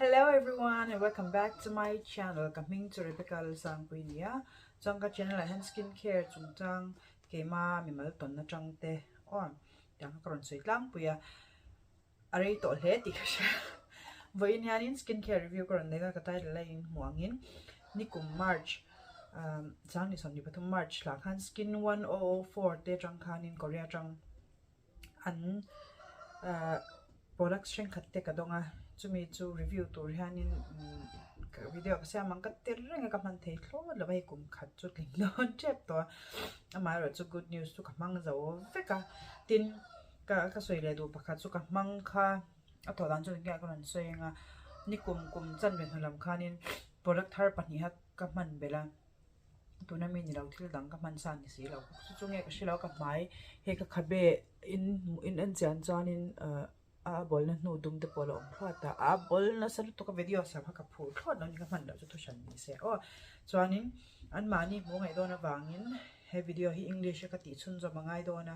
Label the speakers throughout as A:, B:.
A: Hello everyone and welcome back to my channel. Coming to Rebecca Sang Puinia. Changka channel I hand skincare chung chang kema mimal ton na chang te on. Yang karon sweet lang puya. Aray to le ti ka. Voin hanin skincare review karon nega katay lain muangin ni kum March. Sang ni son ni patum March la kan skin 1004 te chang kanin Korea chang an products ṭhenkhat te kadonga chumi chu review tur hianin video ka siamang ka tirrenga ka man thei thlo la bai kum khat chu tling non chep to amaro chu good news chu ka mang zo veka tin ka soile du pakhat chu ka mang kha ato dan chu ngia ka ran soenga ni kum chan ben halam khanin product har pani ha ka man bela tuna mi ni lau thil dang ka man san ni si lau chu nge ka shilo ka mai he ka khabe in an chan in bol na no dum de polo khata bol na sar to ka video sa ka phu thot no ni ka man da chu shan ni se chuanin an mani mo ngai do na wangin he video hi english ka ti chun zo mangai do na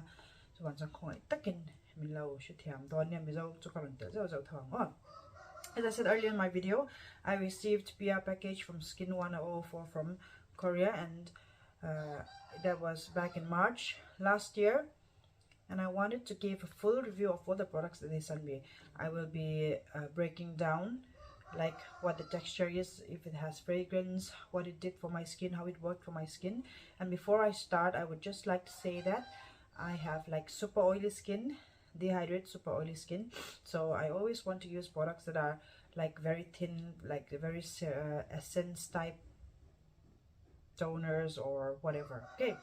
A: chuan chang khoi takin min lo shu thiam do ne mi zo chu ka ran te zo thang As I said earlier in my video, I received PR package from Skin1004 from Korea, and that was back in March last year. And I wanted to give a full review of all the products that they sent me. I will be breaking down like what the texture is, if it has fragrance, what it did for my skin, how it worked for my skin. And before I start, I would just like to say that I have like super oily skin, dehydrated super oily skin, so I always want to use products that are like very thin, like very essence type toners or whatever. Okay,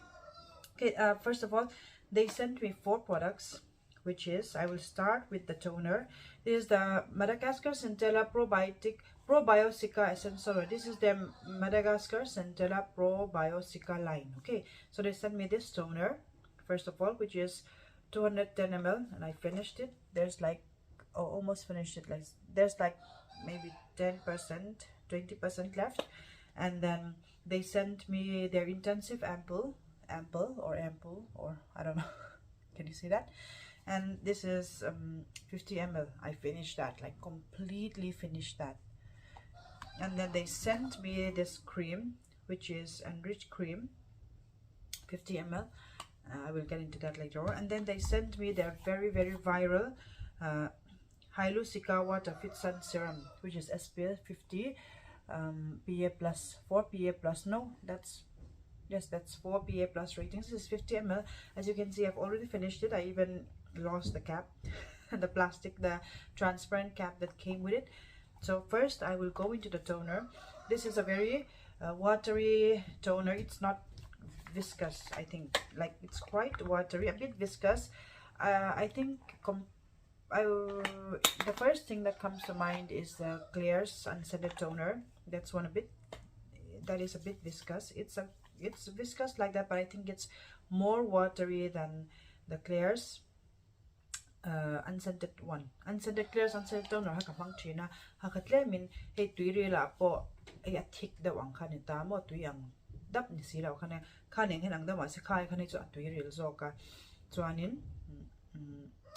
A: first of all, they sent me 4 products, which is, I will start with the toner. This is the Madagascar Centella Probio Cica Essential. This is the Madagascar Centella Probio Cica line. Okay, so they sent me this toner first of all, which is 210 ml, and I finished it. There's like almost finished it, like there's like maybe 10% 20% left. And then they sent me their intensive ampoule, or I don't know can you see that? And this is 50 ml. I finished that, like completely finished that. And then they sent me this cream, which is Enrich cream, 50 ml. I will get into that later on. And then they sent me their very viral Hyalu Cica Water Fit Sun Serum, which is SPF 50, PA plus 4 PA plus. No, that's 4 PA plus ratings. This is 50 ml. As you can see, I've already finished it. I even lost the cap, the plastic, the transparent cap that came with it. So first, I will go into the toner. This is a very watery toner. It's not viscous, I think, like it's quite watery, a bit viscous. I think the first thing that comes to mind is the Claire's unscented toner. That's one that is a bit viscous. It's viscous like that, but I think it's more watery than the Claire's unscented one. Unscented Claire's unscented toner hakamang china hakatle min hey tuiri la po ay atik da wang kanita mo tuyang dap ni silaw kana kaning hinang da ma si kai kanai chu atui ril zo ka chuanin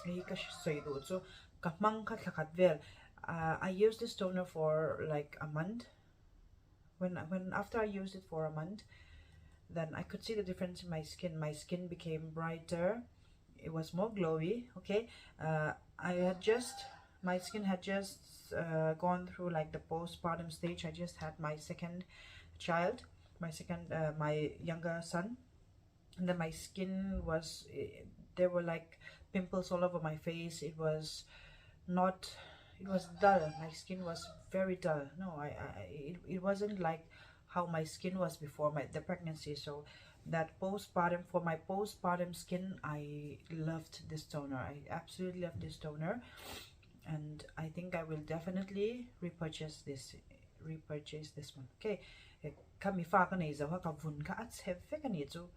A: ei ka soi do chu ka mang kha thakat vel. I used this toner for like a month. When after I used it for a month, then I could see the difference in my skin. My skin became brighter, it was more glowy. Okay, my skin had just gone through like the postpartum stage. I just had my second child, my younger son, and then my skin was, there were like pimples all over my face. It was dull. My skin was very dull. No, it wasn't like how my skin was before the pregnancy. So that for my postpartum skin, I loved this toner. I absolutely love this toner, and I think I will definitely repurchase this one. Okay, kami fa ka nei zawa ka vun ka at have ka ni chu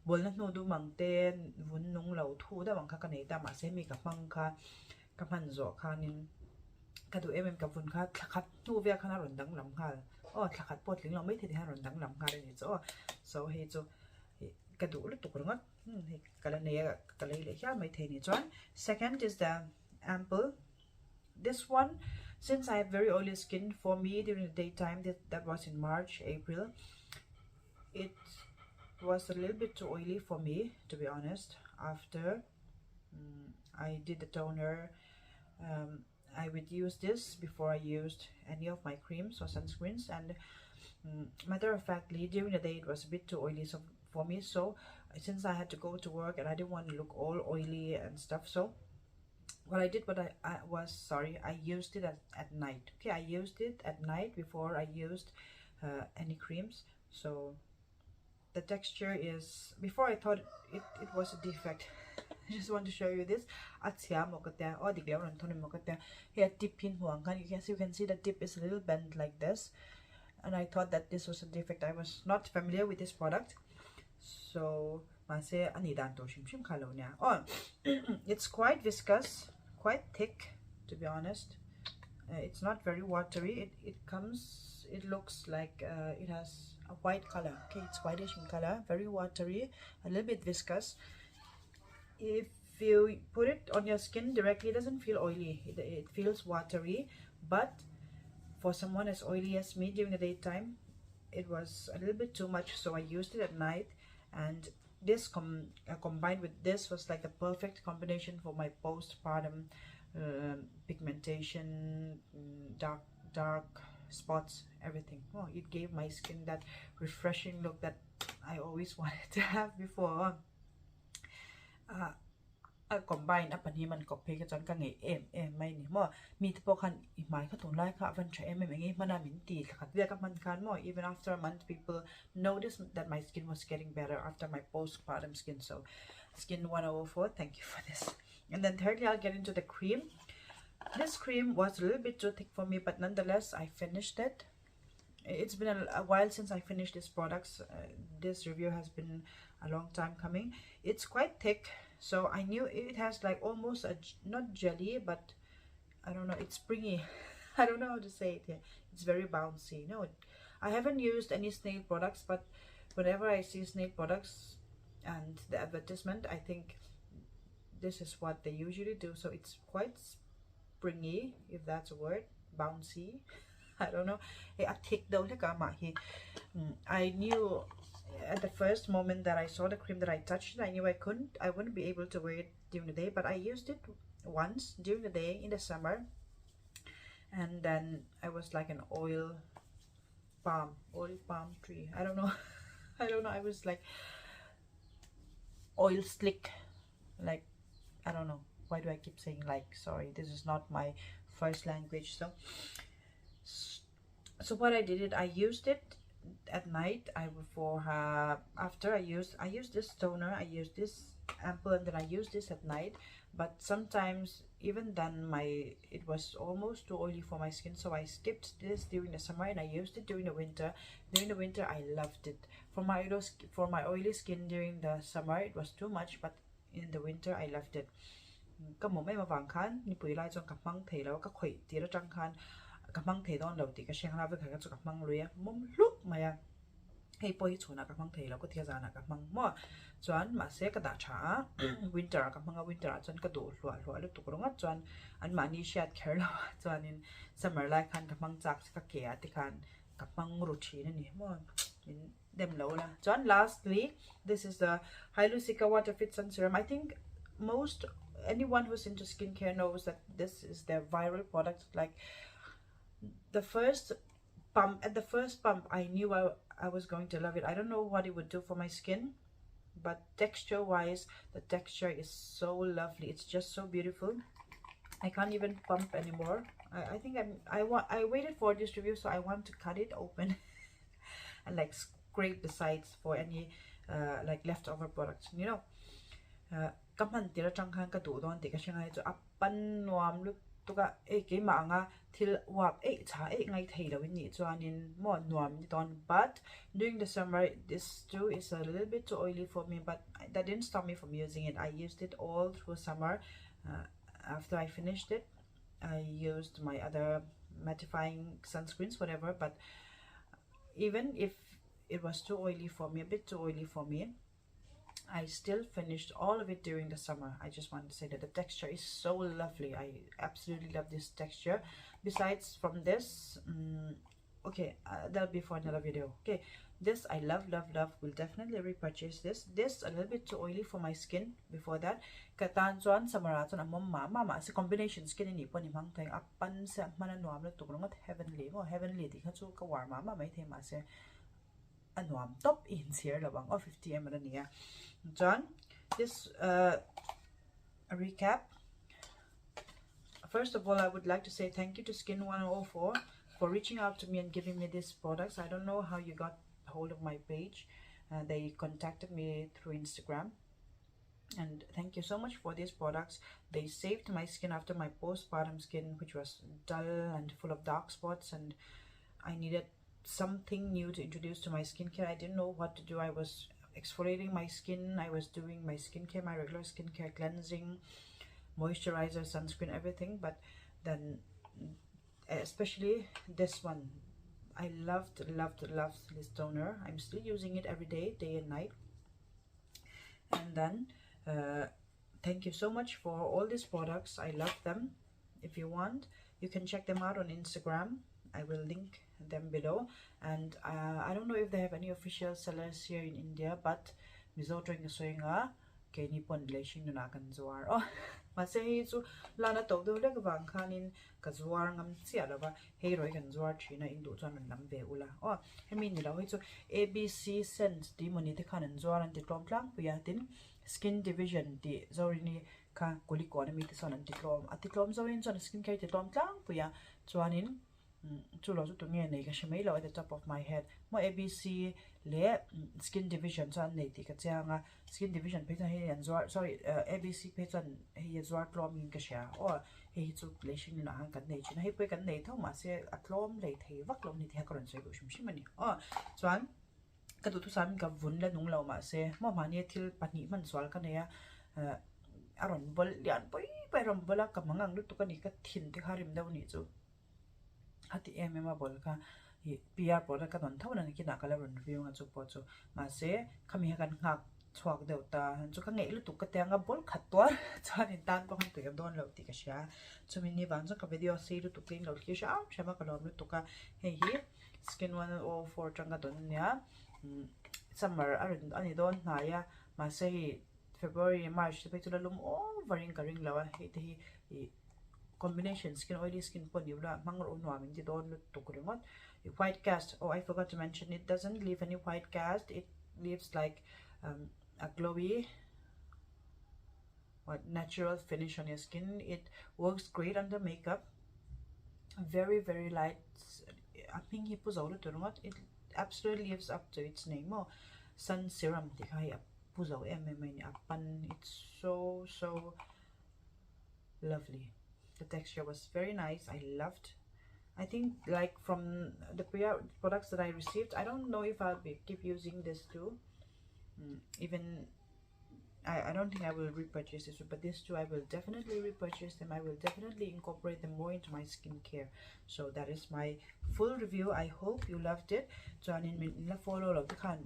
A: bol na no du mang ten vun nung lo thu da wang ka nei ta ma se mi ka mang ka man zo khanin ka du ka vun ka thakhat tu ve khana ron dang lam kha thakhat pot ling lo mai the ha ron dang lam kha ni chu so he chu ka du lu tu ngot ka la nei ka le le ya mai the ni chuan. Second is the ampoule. This one since I have very oily skin, for me during the daytime, that was in March, April, it was a little bit too oily for me, to be honest. After I did the toner, I would use this before I used any of my creams or sunscreens, and matter of factly during the day it was a bit too oily for me. So since I had to go to work and I didn't want to look all oily and stuff, so what I did, I used it at night. Okay, I used it at night before I used any creams. So the texture is, before I thought it was a defect. I just want to show you this. Here tip in you can see the tip is a little bent like this, and I thought that this was a defect. I was not familiar with this product, so it's quite viscous, quite thick, to be honest. It's not very watery. It looks like it has a white color. Okay, it's whitish in color, very watery, a little bit viscous. If you put it on your skin directly, it doesn't feel oily. It feels watery, but for someone as oily as me during the daytime, it was a little bit too much, so I used it at night. And this combined with this was like a perfect combination for my postpartum pigmentation, dark spots, everything. Oh, it gave my skin that refreshing look that I always wanted to have before. Combine up and him and copy it on can may more meet pokan if my cut on like a venture manaminti more. Even after a month, people noticed that my skin was getting better after my postpartum skin. So Skin1004, thank you for this. And then thirdly, I'll get into the cream. This cream was a little bit too thick for me, but nonetheless I finished it. It's been a while since I finished these products. This review has been a long time coming. It's quite thick, so I knew it has like almost a, not jelly, but I don't know, it's springy. I don't know how to say it here. It's very bouncy. No, I haven't used any snail products, but whenever I see snail products and the advertisement, I think this is what they usually do. So it's quite springy, if that's a word, bouncy. I don't know. I knew at the first moment that I saw the cream, that I touched it, I knew I wouldn't be able to wear it during the day, but I used it once during the day in the summer, and then I was like an oil palm tree. I don't know. I was like oil slick, like, I don't know. Why do I keep saying like? Sorry, this is not my first language. So what I did, I used it at night. After I used this toner, I used this ampoule, and then I used this at night. But sometimes even then it was almost too oily for my skin, so I skipped this during the summer and I used it during the winter. During the winter I loved it. For my oily skin during the summer it was too much, but in the winter I loved it. Kamang thei don lo ti ka sheng la ve ka chu kamang luya mom luk maya hei po hi chuna kamang thei lo ko thia jana kamang mo chuan ma se ka da tha winter kamanga winter chuan ka du hlua lu tu ronga chuan an mani shat kher lo chuan in summer la khan kamang chak ka ke ati khan kamang ru thi ni mo in dem lo la. Chuan lastly, this is the Hyalu Cica Water Fit Sun Serum. I think anyone who's into skincare knows that this is their viral product. Like, the first pump I knew I was going to love it. I don't know what it would do for my skin, but texture wise the texture is so lovely. It's just so beautiful. I can't even pump anymore. I think I waited for this review, so I want to cut it open and like scrape the sides for any like leftover products, you know. Kaman tira ṭhenkhat ka du don ti ka shangai chu apan nuam lu tuka ke ma nga til wap cha ngai thei lo ni chuan in mo nuam ni don. But during the summer this too is a little bit too oily for me, but that didn't stop me from using it. I used it all through summer. After I finished it, I used my other mattifying sunscreens, whatever. But even if it was too oily for me, a bit too oily for me, I still finished all of it during the summer. I just want to say that the texture is so lovely. I absolutely love this texture. Besides from this, okay, that'll be for another video. Okay, this I love. Will definitely repurchase this a little bit too oily for my skin. Before that, katan chuan samara chuan amom mama se combination skin ni poni mang theng apan se mana nuam le tukrungot heavenly ti kha chu ka war mama mai the ma se anuam top in here lawang of 50 ml nia John. This a recap. First of all, I would like to say thank you to Skin1004 for reaching out to me and giving me these products. I don't know how you got hold of my page. They contacted me through Instagram, and thank you so much for these products. They saved my skin after my postpartum skin, which was dull and full of dark spots, and I needed something new to introduce to my skincare. I didn't know what to do. I was exfoliating my skin, I was doing my skincare, my regular skincare, cleansing, moisturizer, sunscreen, everything, but then especially this one, I loved this toner. I'm still using it every day and night. And then thank you so much for all these products. I love them. If you want, you can check them out on Instagram. I will link them below. And I don't know if they have any official sellers here in India, but mizo tring soinga ke nipon relation na kan zuar oh masai chu lana to do le wang khanin ka zuar ngam chia lawa hei roi kan zuar thina indu chan nam ve ula oh hemi ni lawi chu ABC scent di moni te khanan zuar an ti klom tlang puya tin skin division di zorini ka kolikon mi te son an ti klom atiklom zorin chan skin care ti klom tlang puya chuanin chulo chu tunge nei ka shmei lo at the top of my head mo ABC le skin division chan nei ti ka changa skin division pe chan he an zuar sorry ABC pe chan he zuar klom in ka sha or he chu lesion na han kan nei chin he pe kan nei tho ma se atlom le thei vak lom ni the karon sei go shim shimani oh chuan ka tu sam ka vun la nung lo ma se mo ma ne thil pani man swal ka ne ya aron bol lian poi pe rom bola ka mangang lu tu ka ni ka thin te kharim dau ni chu hati emma bolka PR product ka don thawna ni kina kala review nga chu po chu ma se khami kan ngak chhuak deuta chu ka ngei lu tu ka tenga bol khatwar chanin tan pa kan tu don lo ti ka sha chumi ni ban ka video se lu tu clean lo ki sha shama ka lo lu tu ka he hi Skin1004 tanga don nya summer arin ani don hnuaiah ma se February March te pe chu lum overing ka ring lawa he te hi combination skin oily skin poniula mangro nuaming ti don tukringot white cast. Oh, I forgot to mention, it doesn't leave any white cast. It leaves like a glowy natural finish on your skin. It works great under makeup. Very light. I think it absolutely lives up to its name. Oh, sun serum it's so lovely. The texture was very nice. I loved. I think like from the products that I received, I don't know if I'll keep using this too. Even I don't think I will repurchase this, but these two I will definitely repurchase them. I will definitely incorporate them more into my skincare. So that is my full review. I hope you loved it. So I mean, follow log the can,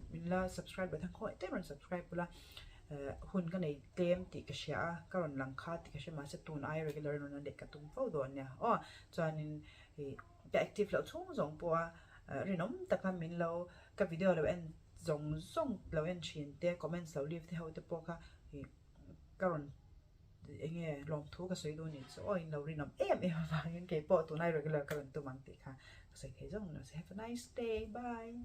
A: subscribe button, subscribe pula. Hun ka nei tem ti ka sha karon lang kha ti ka sha ma se tun ai regular no na de ka tum fo don ya oh chanin the active lo chung zong po rinom ta ka min lo ka video lo en zong lo en chin te comments lo leave te how te po ka karon enge long thu ka soi do ni so oh in lo rinom em ba yen ke po tun ai regular karon tu mang ti kha sai ke zong na have a nice day. Bye.